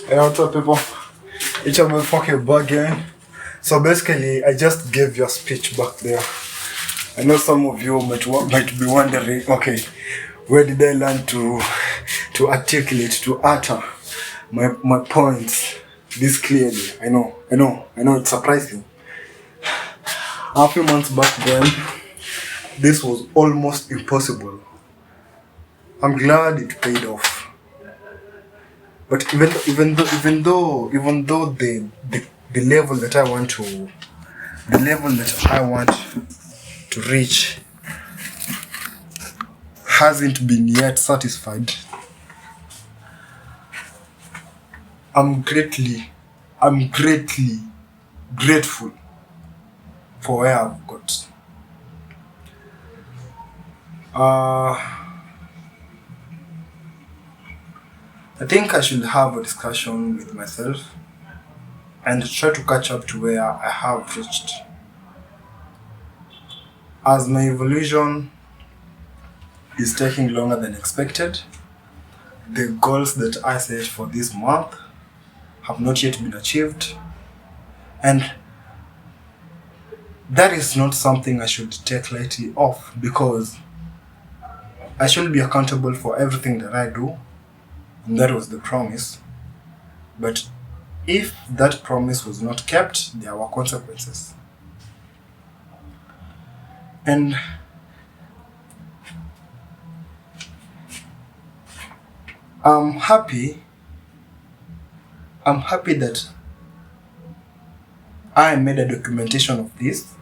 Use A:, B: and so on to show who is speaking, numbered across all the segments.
A: Hey, what's up, people? It's your motherfucking bug again. So basically, I just gave your speech back there. I know some of you might be wondering, okay, where did I learn to articulate, to utter my points this clearly? I know, it's surprising. A few months back then, this was almost impossible. I'm glad it paid off. But even though the level that I want to reach hasn't been yet satisfied, I'm greatly grateful for where I've got. I think I should have a discussion with myself and try to catch up to where I have reached. As my evolution is taking longer than expected, the goals that I set for this month have not yet been achieved, and that is not something I should take lightly off, because I should be accountable for everything that I do, and that was the promise. But if that promise was not kept, there were consequences. And I'm happy that I made a documentation of this,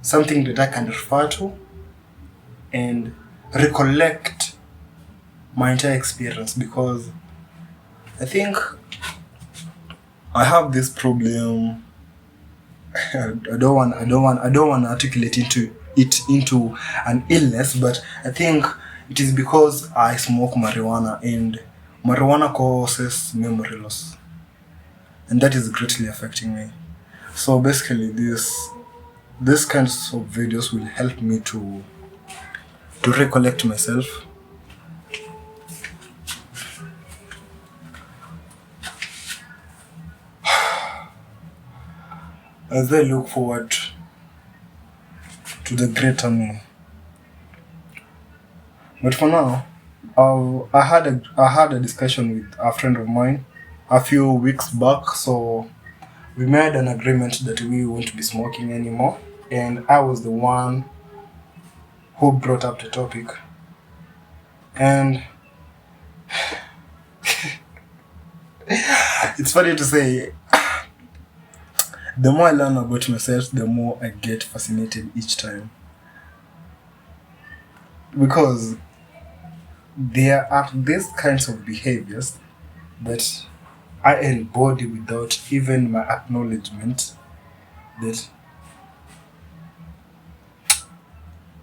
A: something that I can refer to and recollect my entire experience, because I think I have this problem. I don't want to articulate into an illness, but I think it is because I smoke marijuana, and marijuana causes memory loss, and that is greatly affecting me. So basically, this kinds of videos will help me to recollect myself. As I look forward to the greater me. But for now, I had a discussion with a friend of mine a few weeks back, so we made an agreement that we won't be smoking anymore, and I was the one who brought up the topic. And it's funny to say, the more I learn about myself, the more I get fascinated each time. Because there are these kinds of behaviors that I embody without even my acknowledgement. That,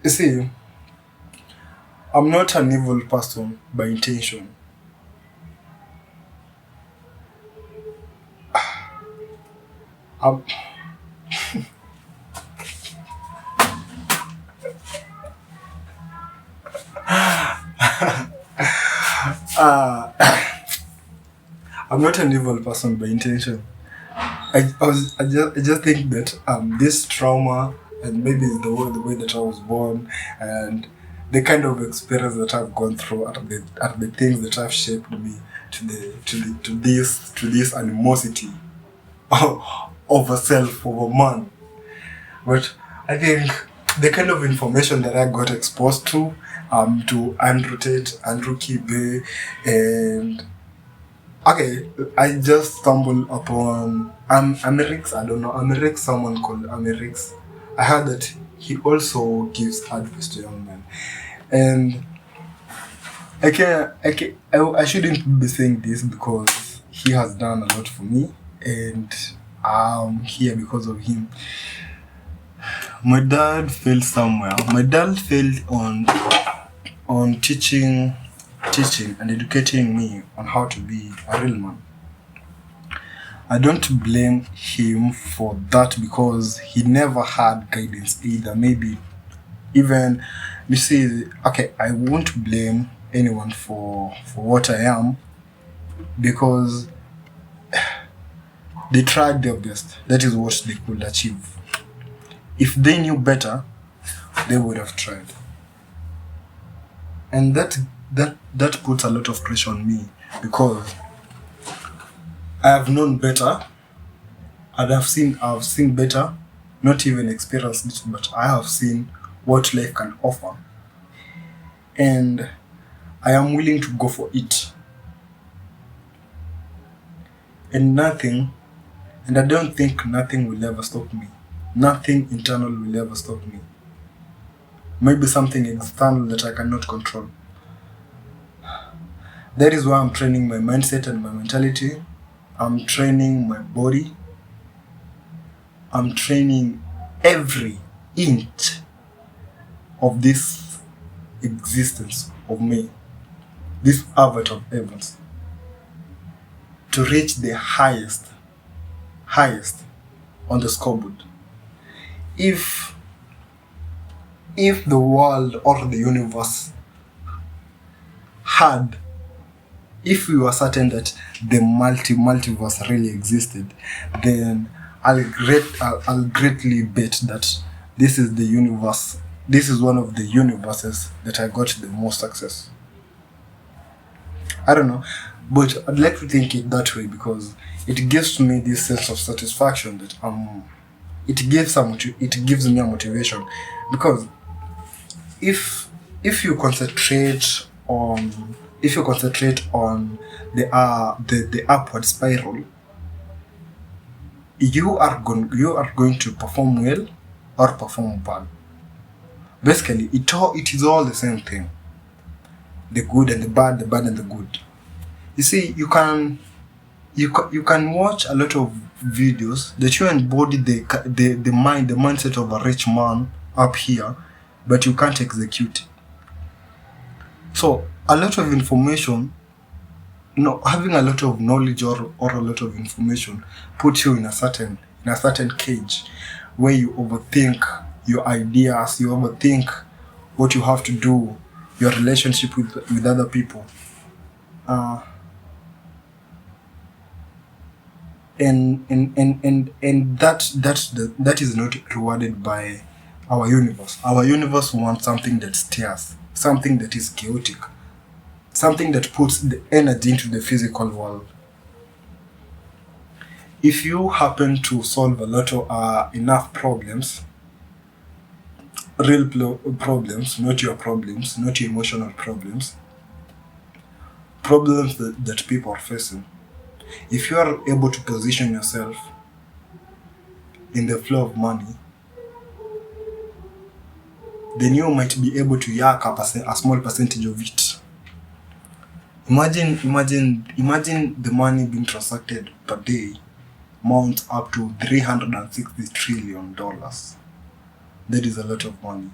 A: you see, I'm not an evil person by intention. I'm I'm not an evil person by intention. I just think that this trauma, and maybe the way that I was born, and the kind of experience that I've gone through, are the things that have shaped me to this animosity of a self, of a man. But I think the kind of information that I got exposed to Andrew Tate, Andrew Kibe, and okay, I just stumbled upon Amerix. I don't know, Amerix, someone called Amerix. I heard that he also gives advice to young men, and I shouldn't be saying this because he has done a lot for me, and I'm here because of him. My dad failed somewhere. My dad failed on teaching and educating me on how to be a real man. I don't blame him for that, because he never had guidance either. Maybe even, you see, okay, I won't blame anyone for what I am, because they tried their best. That is what they could achieve. If they knew better, they would have tried. And that puts a lot of pressure on me, because I have known better, and I've seen better, not even experienced it, but I have seen what life can offer. And I am willing to go for it. And I don't think nothing will ever stop me. Nothing internal will ever stop me. Maybe something external that I cannot control. That is why I'm training my mindset and my mentality. I'm training my body. I'm training every inch of this existence of me, this avatar of heavens, to reach the highest on the scoreboard. If the world or the universe if we were certain that the multiverse really existed, then I'll greatly bet that this is the universe. This is one of the universes that I got the most success. I don't know, but I'd like to think it that way, because it gives me this sense of satisfaction that it gives me a motivation, because if you concentrate on the upward spiral, you are going to perform well or perform bad. Basically, it is all the same thing. The good and the bad and the good. You see, you can watch a lot of videos that you embody the mindset of a rich man up here, but you can't execute it. So a lot of information, having a lot of knowledge or a lot of information puts you in a certain cage where you overthink your ideas, you overthink what you have to do, your relationship with other people. And that is not rewarded by our universe. Our universe wants something that stirs, something that is chaotic, something that puts the energy into the physical world. If you happen to solve a lot of enough problems, real problems, not your emotional problems that people are facing, if you are able to position yourself in the flow of money, then you might be able to yak up a small percentage of it. Imagine the money being transacted per day mounts up to $360 trillion. That is a lot of money.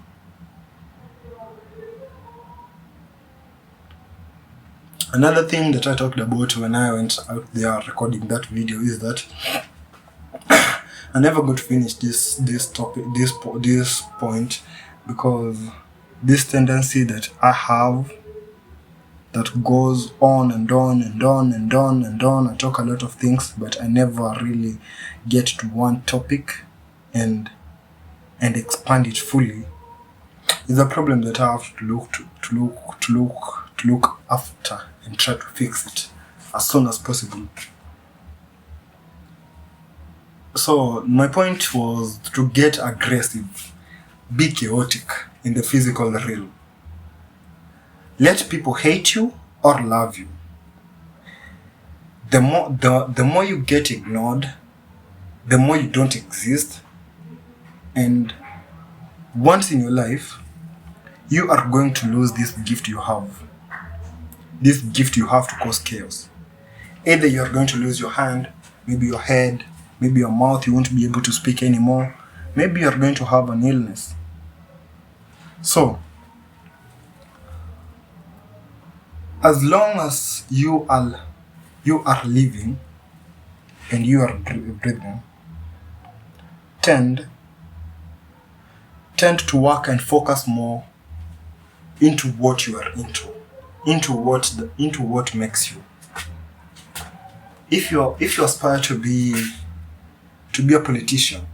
A: Another thing that I talked about when I went out there recording that video is that I never got to finish this topic, this point, because this tendency that I have that goes on and on and on and on and on. I talk a lot of things, but I never really get to one topic and expand it fully. It's a problem that I have to look after and try to fix it as soon as possible. So my point was to get aggressive, be chaotic in the physical realm. Let people hate you or love you. The more you get ignored, the more you don't exist. And once in your life, you are going to lose this gift you have. This gift you have to cause chaos. Either you are going to lose your hand, maybe your head, maybe your mouth, you won't be able to speak anymore. Maybe you are going to have an illness. So, as long as you are living and you are breathing, tend to work and focus more into what you are into what makes you. if you aspire to be a politician,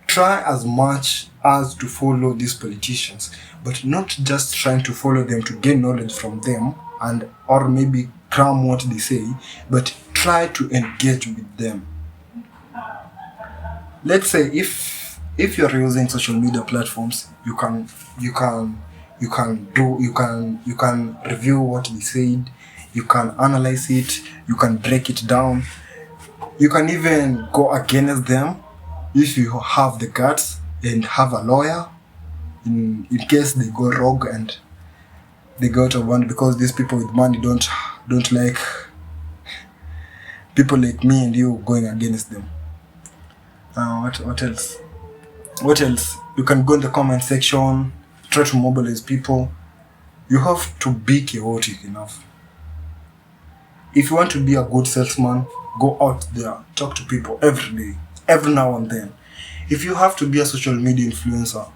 A: try as much as to follow these politicians, but not just trying to follow them to gain knowledge from them and or maybe cram what they say, but try to engage with them. Let's say if you're using social media platforms, you can review what they said, you can analyze it, you can break it down, you can even go against them if you have the guts and have a lawyer in case they go rogue and they go out of money, because these people with money don't like people like me and you going against them. What else? What else? You can go in the comment section, try to mobilize people. You have to be chaotic enough. If you want to be a good salesman, go out there, talk to people every day, every now and then. If you have to be a social media influencer,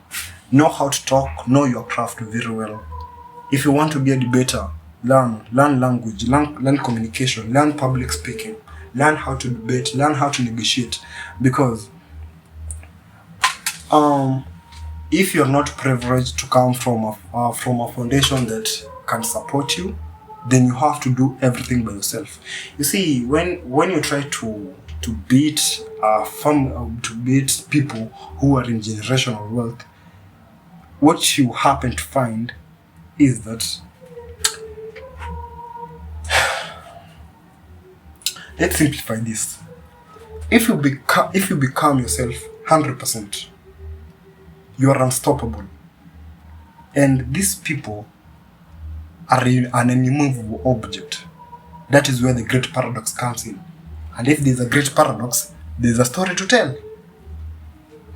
A: know how to talk, know your craft very well. If you want to be a debater, learn language, learn communication, learn public speaking, learn how to debate, learn how to negotiate. Because if you're not privileged to come from a foundation that can support you, then you have to do everything by yourself. You see, when you try to beat to beat people who are in generational wealth, what you happen to find is that, let's simplify this. If you become yourself 100%, you are unstoppable. And these people are an immovable object. That is where the great paradox comes in. And if there's a great paradox, there's a story to tell.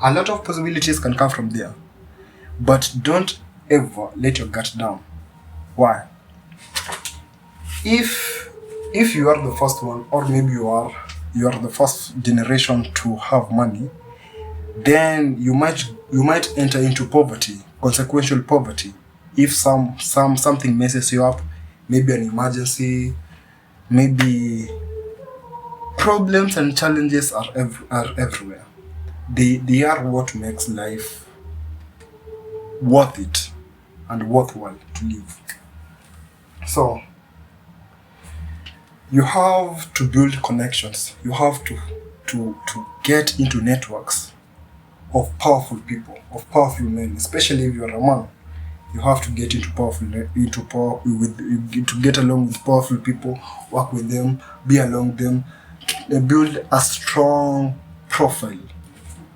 A: A lot of possibilities can come from there. But don't ever let your gut down. Why? If you are the first one, or maybe you are the first generation to have money, then you might enter into poverty, consequential poverty. If something messes you up, maybe an emergency, maybe problems and challenges are everywhere. They are what makes life worth it and worthwhile to live. So you have to build connections. You have to get into networks of powerful people, of powerful men, especially if you are a man. You have to get to get along with powerful people, work with them, be along them, build a strong profile,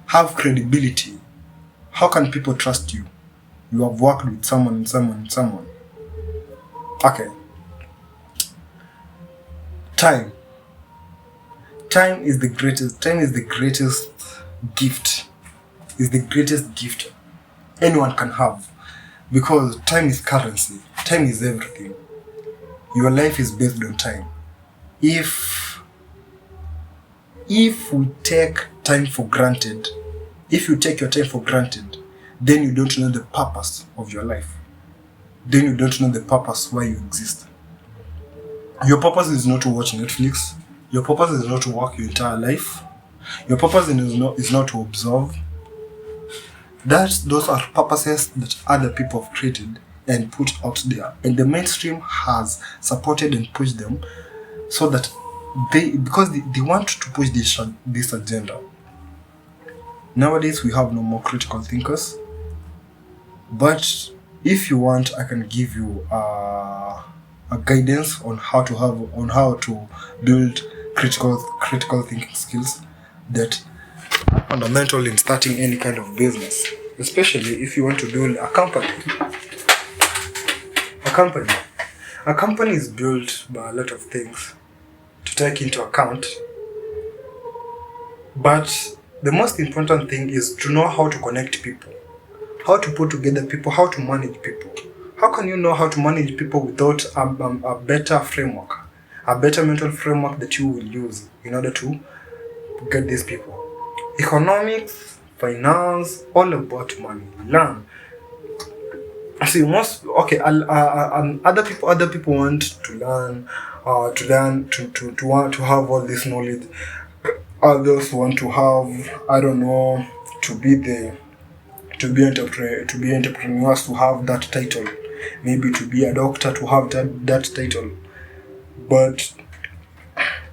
A: have credibility. How can people trust you? You have worked with someone and someone and someone. Okay. Time is the greatest gift. Is the greatest gift anyone can have, because time is currency. Time is everything. Your life is based on time. If we take time for granted, if you take your time for granted, then you don't know the purpose of your life. Then you don't know the purpose why you exist. Your purpose is not to watch Netflix. Your purpose is not to work your entire life. Your purpose is not to observe. Those are purposes that other people have created and put out there, and the mainstream has supported and pushed them, so that because they want to push this agenda. Nowadays we have no more critical thinkers, but if you want, I can give you a guidance on how to build critical thinking skills that are fundamental in starting any kind of business, especially if you want to build a company. A company is built by a lot of things to take into account, but the most important thing is to know how to connect people, how to put together people, how to manage people. How can you know how to manage people without a better framework, a better mental framework that you will use in order to get these people? Economics, finance, all about money. Learn. See, most okay. Other people want to learn, want to have all this knowledge. Others want to have, I don't know, to be the to be entrepreneurs, to have that title, maybe to be a doctor, to have that title. But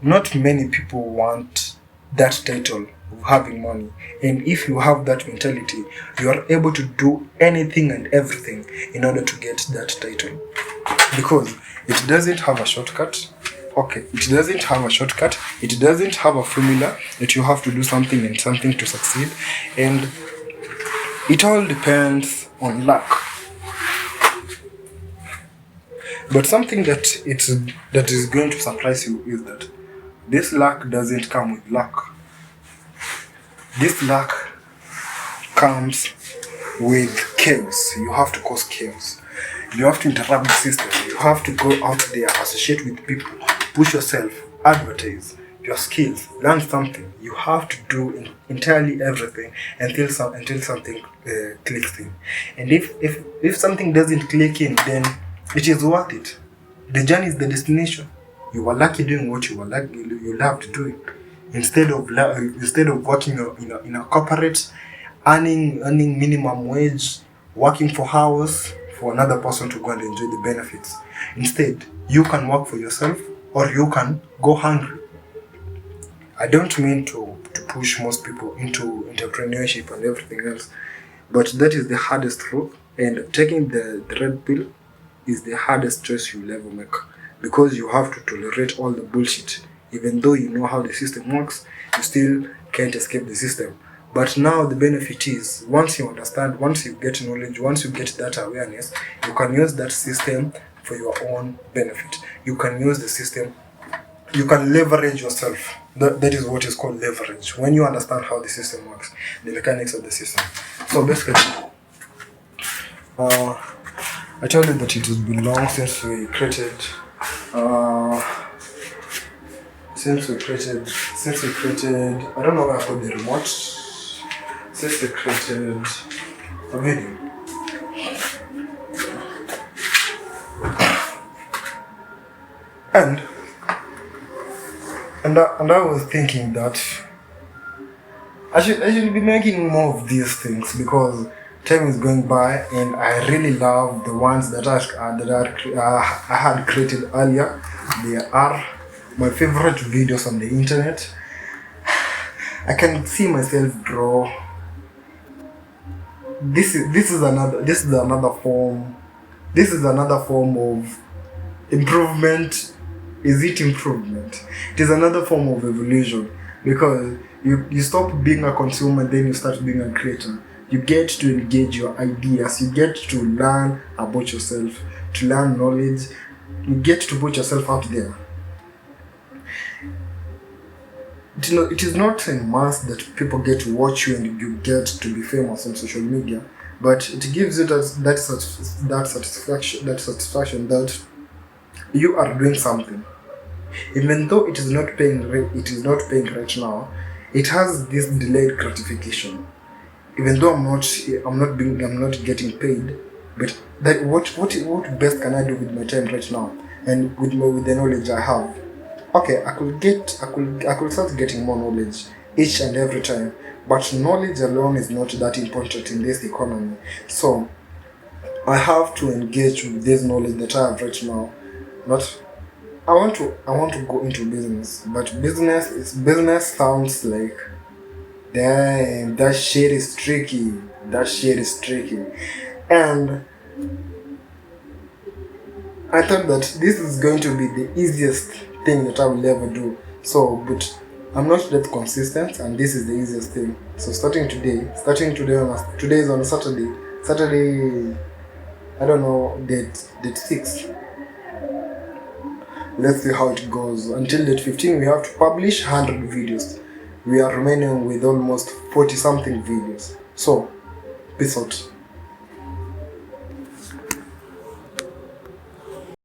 A: not many people want that title of having money. And if you have that mentality, you are able to do anything and everything in order to get that title, because it doesn't have a shortcut. Okay, it doesn't have a shortcut. It doesn't have a formula that you have to do something and something to succeed. And it all depends on luck. But something that is going to surprise you is that this luck doesn't come with luck. This luck comes with chaos. You have to cause chaos. You have to interrupt the system. You have to go out there, associate with people, push yourself, advertise your skills, learn something. You have to do entirely everything until something clicks in. And if something doesn't click in, then it is worth it. The journey is the destination. You were lucky doing what you loved doing, instead of working in a corporate, earning minimum wage, working for hours for another person to go and enjoy the benefits. Instead, you can work for yourself, or you can go hungry. I don't mean to push most people into entrepreneurship and everything else, but that is the hardest truth. And taking the red pill is the hardest choice you'll ever make, because you have to tolerate all the bullshit. Even though you know how the system works, you still can't escape the system. But now the benefit is, once you understand, once you get knowledge, once you get that awareness, you can use that system for your own benefit. You can use the system, you can leverage yourself. That is what is called leverage. When you understand how the system works, the mechanics of the system. So basically, I told you that it has been long since we created I don't know where I put the remote. Since we created a video. And I was thinking that I should be making more of these things, because time is going by, and I really love the ones that I had created earlier. They are my favorite videos on the internet. I can see myself draw. This is another form of improvement. Is it improvement? It is another form of evolution, because you stop being a consumer, then you start being a creator. You get to engage your ideas, you get to learn about yourself, to learn knowledge, you get to put yourself out there. It is not a must that people get to watch you and you get to be famous on social media, but it gives you that satisfaction that you are doing something. Even though it is not paying right now, it has this delayed gratification. Even though I'm not getting paid, but that what best can I do with my time right now, and with the knowledge I have? Okay, I could start getting more knowledge each and every time, but knowledge alone is not that important in this economy. So I have to engage with this knowledge that I have right now. But I want to go into business, but business sounds like, damn, that shit is tricky. And I thought that this is going to be the easiest thing that I will ever do. So, but I'm not that consistent, and this is the easiest thing. So starting today today is on Saturday, I don't know, date 6. Let's see how it goes. Until date 15, we have to publish 100 videos. We are remaining with almost 40 something videos. So, peace out.